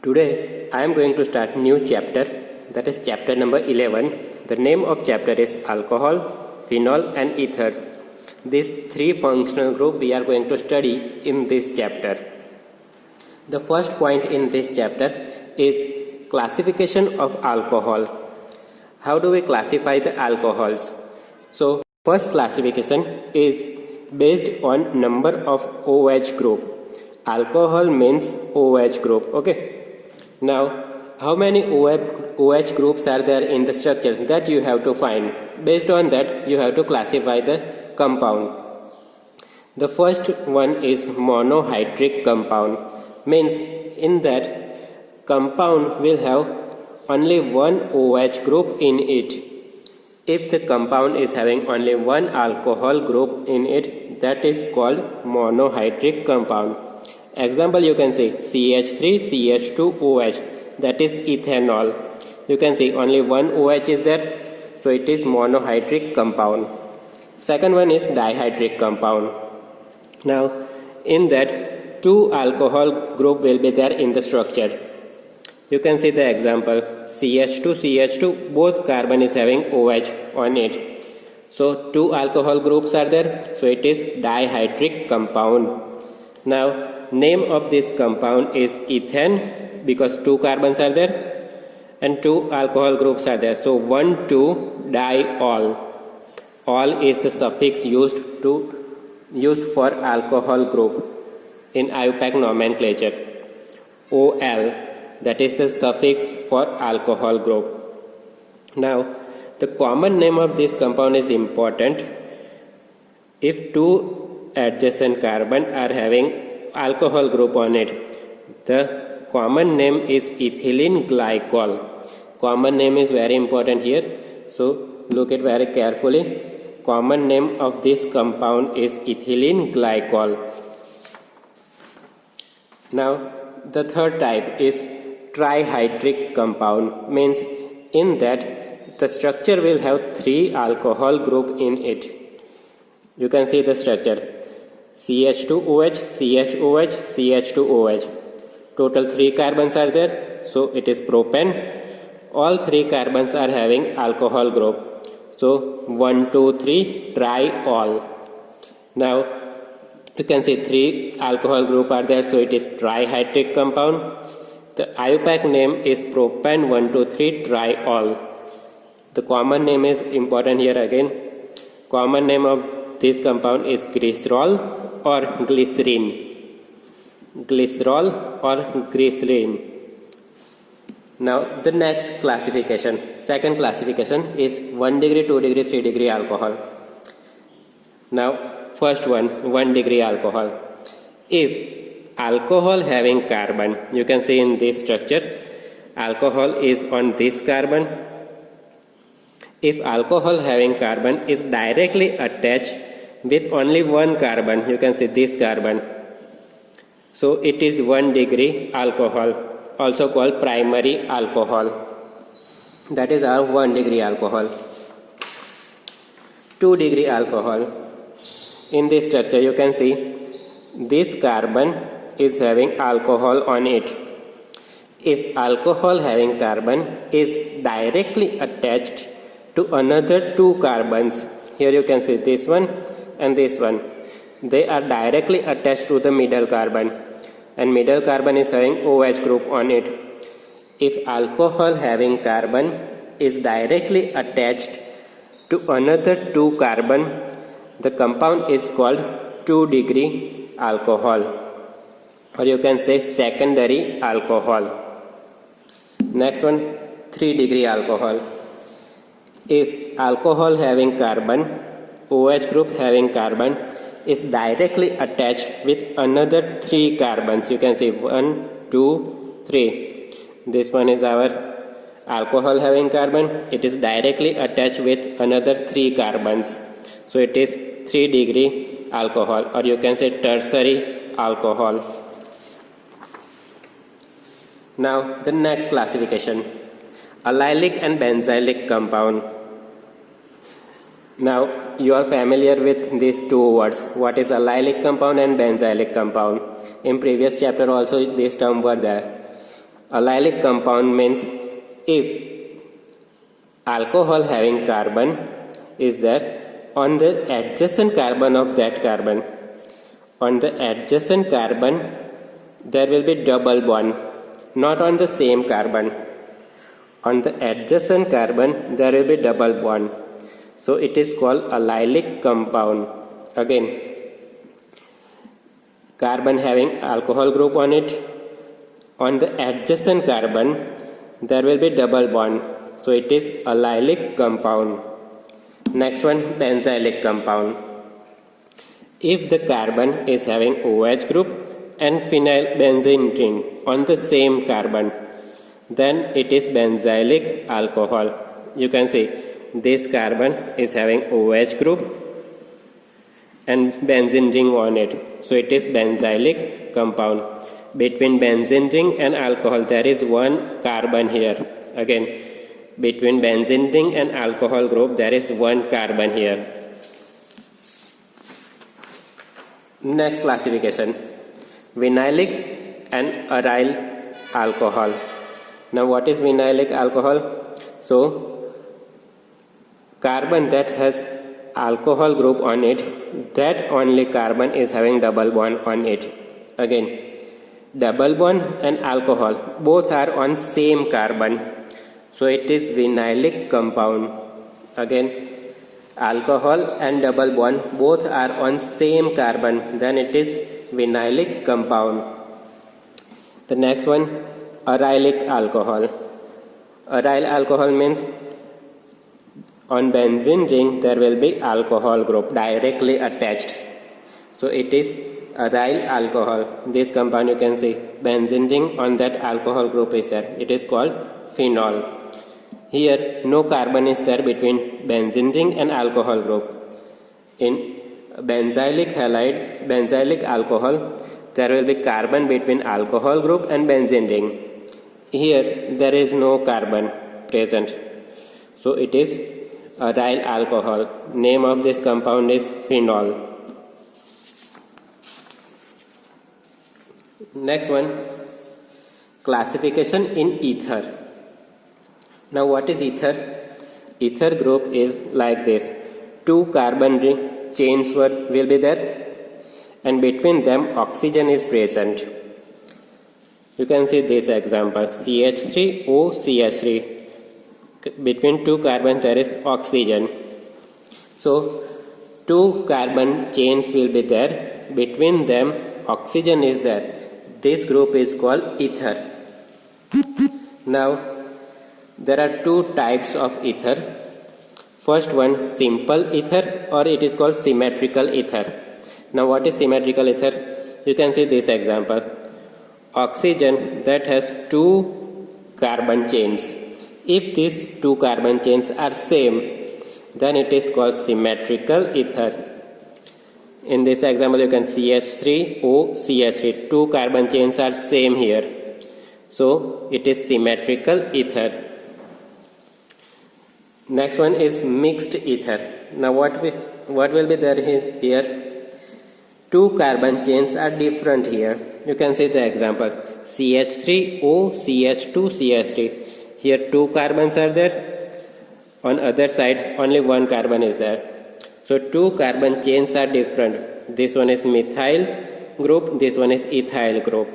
Today I am going to start new chapter, that is chapter number 11. The name of chapter is alcohol, phenol and ether. These three functional groups we are going to study in this chapter. The first point in this chapter is classification of alcohol. How do we classify the alcohols? So first classification is based on number of OH group. Alcohol means OH group. Okay. Now, how many OH groups are there in the structure? That you have to find. Based on that, you have to classify the compound. The first one is monohydric compound. Means in that compound will have only one OH group in it. If the compound is having only one alcohol group in it, that is called monohydric compound. Example, you can say CH3, CH2OH, that is ethanol. You can see only one OH is there, so it is monohydric compound. Second one is dihydric compound. Now, in that two alcohol group will be there in the structure. You can see the example CH2, CH2, both carbon is having OH on it. So two alcohol groups are there, so it is dihydric compound. Now, name of this compound is ethane because two carbons are there and two alcohol groups are there. So 1,2-diol. Ol is the suffix used for alcohol group in IUPAC nomenclature. Ol, that is the suffix for alcohol group. Now, the common name of this compound is important. If two adjacent carbon are having alcohol group on it, the common name is ethylene glycol. Common name is very important here, so look it very carefully. Common name of this compound is ethylene glycol. Now the third type is trihydric compound. Means in that the structure will have three alcohol group in it. You can see the structure CH2OH, CHOH, CH2OH. Total 3 carbons are there, so it is propane. All 3 carbons are having alcohol group. So 1, 2, 3 triol. Now you can see 3 alcohol group are there, so it is trihydric compound. The IUPAC name is propane 1, 2, 3 triol. The common name is important here again. Common name of this compound is glycerol or glycerine. Glycerol or glycerine. Now the next classification, second classification is 1 degree, 2 degree, 3 degree alcohol. Now first one, 1 degree alcohol. If alcohol having carbon, you can see in this structure, alcohol is on this carbon. If alcohol having carbon is directly attached with only one carbon, you can see this carbon, so it is 1 degree alcohol, also called primary alcohol. That is our 1 degree alcohol. 2 degree alcohol. In this structure you can see this carbon is having alcohol on it. If alcohol having carbon is directly attached to another 2 carbons, here you can see this one and this one, they are directly attached to the middle carbon, and middle carbon is having OH group on it. If alcohol having carbon is directly attached to another 2 carbon, the compound is called 2 degree alcohol, or you can say secondary alcohol. Next one, 3 degree alcohol. If alcohol having carbon, OH group having carbon is directly attached with another 3 carbons, you can see 1, 2, 3. This one is our alcohol having carbon, it is directly attached with another 3 carbons, so it is 3 degree alcohol, or you can say tertiary alcohol. Now the next classification, allylic and benzylic compound. Now you are familiar with these two words. What is allylic compound and benzylic compound? In previous chapter also these terms were there. Allylic compound means if alcohol having carbon is there, on the adjacent carbon of that carbon, on the adjacent carbon there will be double bond, not on the same carbon. On the adjacent carbon there will be double bond, so it is called allylic compound. Again, carbon having alcohol group on it, on the adjacent carbon there will be double bond, so it is allylic compound. Next one, benzylic compound. If the carbon is having OH group and phenylbenzene ring on the same carbon, then it is benzylic alcohol. You can see this carbon is having OH group and benzene ring on it, so it is benzylic compound. Between benzene ring and alcohol there is one carbon here. Again, between benzene ring and alcohol group there is one carbon here. Next classification, vinylic and aryl alcohol. Now what is vinylic alcohol? So carbon that has alcohol group on it, that only carbon is having double bond on it. Again, double bond and alcohol both are on same carbon, so it is vinylic compound. Again, alcohol and double bond both are on same carbon, then it is vinylic compound. The next one, arylic alcohol. Aryl alcohol means on benzene ring there will be alcohol group directly attached, so it is aryl alcohol. This compound you can see benzene ring on that alcohol group is there, it is called phenol. Here no carbon is there between benzene ring and alcohol group. In benzylic halide, benzylic alcohol, there will be carbon between alcohol group and benzene ring. Here there is no carbon present, so it is aryl alcohol. Name of this compound is phenol. Next one, classification in ether. Now what is ether? Ether group is like this. Two carbon chains will be there, and between them oxygen is present. You can see this example, CH3O CH3. Between two carbons there is oxygen. So two carbon chains will be there, between them oxygen is there. This group is called ether. Now there are two types of ether. First one, simple ether, or it is called symmetrical ether. Now what is symmetrical ether? You can see this example, oxygen that has two carbon chains. If these two carbon chains are same, then it is called symmetrical ether. In this example you can see CH3O CH3, two carbon chains are same here, so it is symmetrical ether. Next one is mixed ether. Now what will be there here? Two carbon chains are different here. You can see the example, CH3O CH2 CH3. Here two carbons are there, on other side only one carbon is there. So two carbon chains are different. This one is methyl group, this one is ethyl group.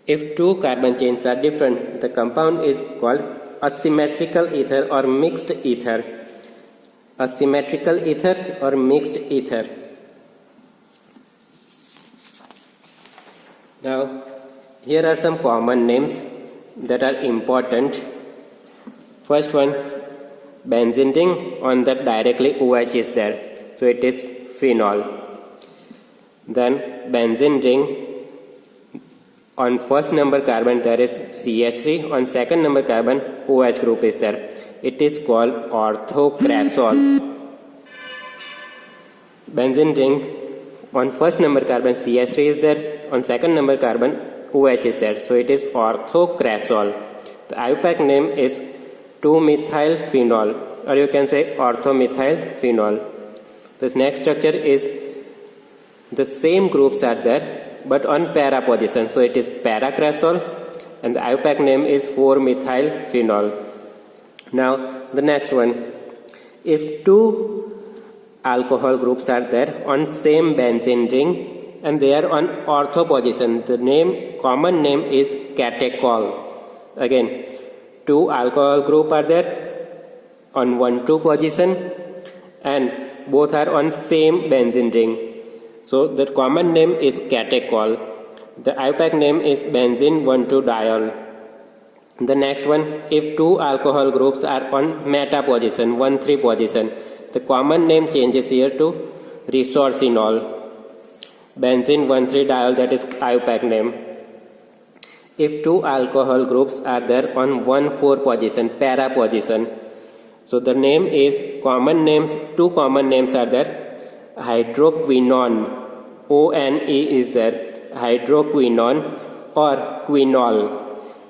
If two carbon chains are different, the compound is called a symmetrical ether or mixed ether. A symmetrical ether or mixed ether. Now here are some common names that are important. First one, benzene ring, on that directly OH is there, so it is phenol. Then benzene ring, on first number carbon there is CH3, on second number carbon OH group is there, it is called orthocrasol. Benzene ring, on first number carbon CH3 is there, on second number carbon OH is there, so it is orthocrasol. The IUPAC name is 2-methyl phenol, or you can say orthomethyl phenol. The next structure is the same groups are there but on para position, so it is paracrasol, and the IUPAC name is 4-methyl phenol. Now the next one, if two alcohol groups are there on same benzene ring and they are on ortho position, the common name is catechol. Again, two alcohol group are there on 1,2 position and both are on same benzene ring, so the common name is catechol. The IUPAC name is benzene 1,2-diol. The next one, if two alcohol groups are on meta position, 1,3 position, the common name changes here to resorcinol, benzene 1,3-diol, that is IUPAC name. If two alcohol groups are there on 1,4 position, para position, so the name is two common names are there, hydroquinone, ONE is there, hydroquinone or quinol.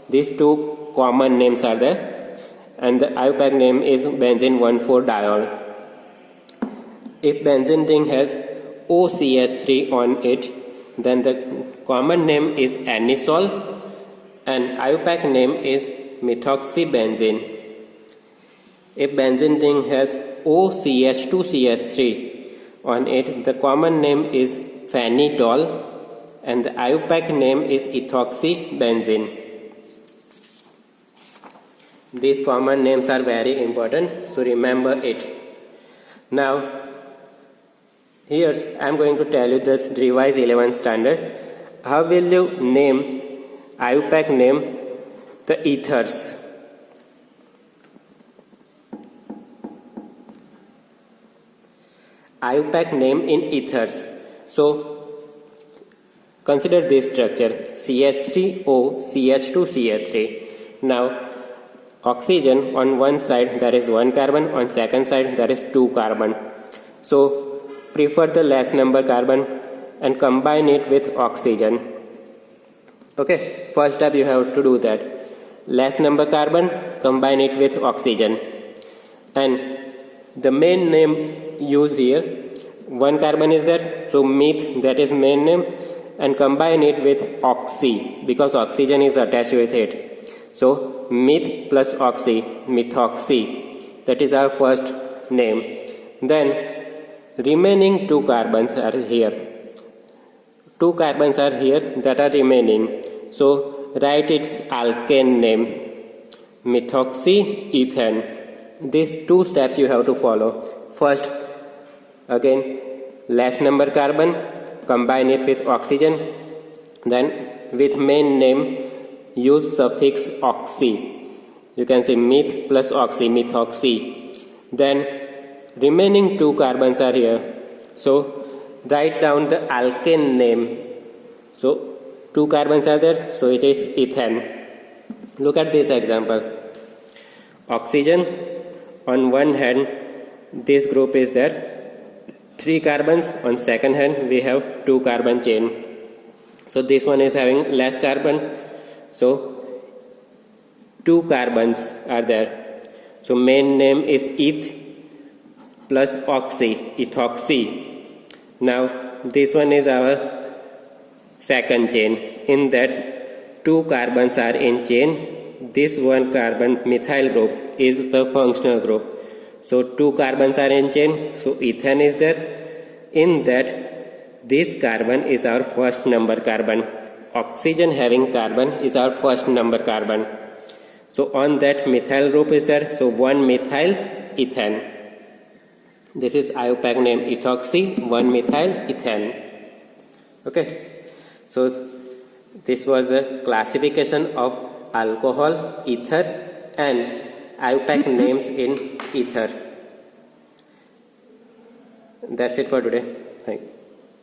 These two common names are there, and the IUPAC name is benzene 1,4-diol. If benzene ring has OCH3 on it, then the common name is anisole and IUPAC name is methoxybenzene. If benzene ring has OCH2CH3 on it, the common name is phenitol and the IUPAC name is ethoxybenzene. These common names are very important, so remember it. Now, here I am going to tell you this revised 11th standard. How will you name IUPAC name the ethers? IUPAC name in ethers. So consider this structure, CH3O, CH2CH3. Now oxygen on one side there is 1 carbon, on second side there is 2 carbon. So prefer the less number carbon and combine it with oxygen. Okay, first step you have to do that. Less number carbon, combine it with oxygen. And the main name used here, 1 carbon is there, so meth, that is main name, and combine it with oxy because oxygen is attached with it. So meth plus oxy, methoxy, that is our first name. Then remaining 2 carbons are here. 2 carbons are here that are remaining. So write its alkane name, methoxyethane. These 2 steps you have to follow. First, again, less number carbon, combine it with oxygen. Then with main name, use suffix oxy. You can say meth plus oxy, methoxy. Then remaining 2 carbons are here. So write down the alkane name. So 2 carbons are there, so it is ethane. Look at this example. Oxygen, on one hand this group is there, 3 carbons, on second hand we have 2 carbon chain. So this one is having less carbon, so 2 carbons are there. So main name is eth plus oxy, ethoxy. Now this one is our second chain. In that 2 carbons are in chain. This 1 carbon methyl group is the functional group. So 2 carbons are in chain, so ethane is there. In that this carbon is our first number carbon. Oxygen having carbon is our first number carbon. So on that methyl group is there, so 1 methyl ethane. This is IUPAC name ethoxy, 1 methyl ethane. Okay, so this was the classification of alcohol, ether and IUPAC names in ether. That's it for today. Thank you.